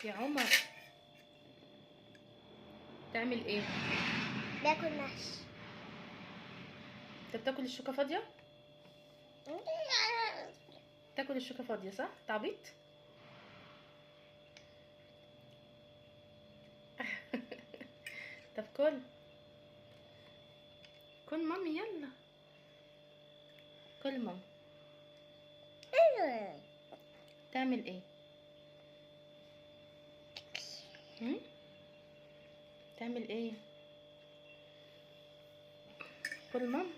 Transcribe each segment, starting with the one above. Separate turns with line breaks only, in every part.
يا عمر تعمل ايه؟
باكل محشي.
انت بتاكل الشوكه فاضيه؟ تاكل الشوكه فاضيه صح؟ تعبيط. طب كل مامي يلا كل ماما. تعمل ايه؟ هم؟ تعمل ايه؟ كل ماما.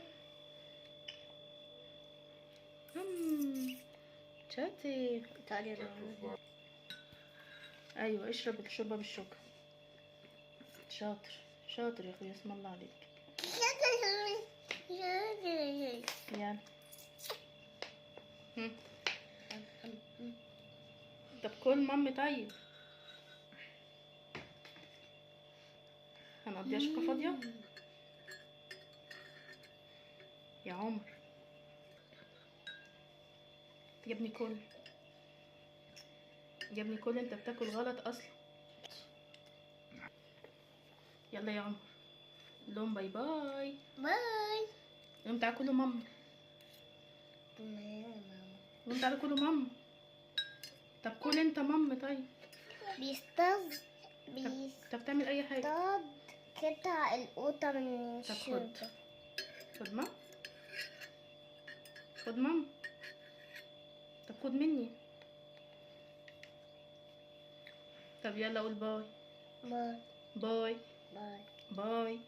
شاطر.
تعالي
ايوه اشرب الشوربه بالشوكه. شاطر شاطر يا اخويا، اسم الله عليك. يلا. هم. طب كل مامي طيب. هنقضيها شوكه فاضيه يا عمر. يا ابني كل، يا ابني كل، انت بتاكل غلط اصلا. يلا يا عمر لهم باي باي.
باي.
قوم تعالوا كلوا ماما. قوم تعالوا كلوا ماما. طب كل انت ماما طيب. طب تعمل اي حاجه.
بيصطاد قطع القوطة من
طب
الشوربة.
خد ماما. خد ماما. طب خد مني. طب يلا قول باي.
باي
باي
باي
باي.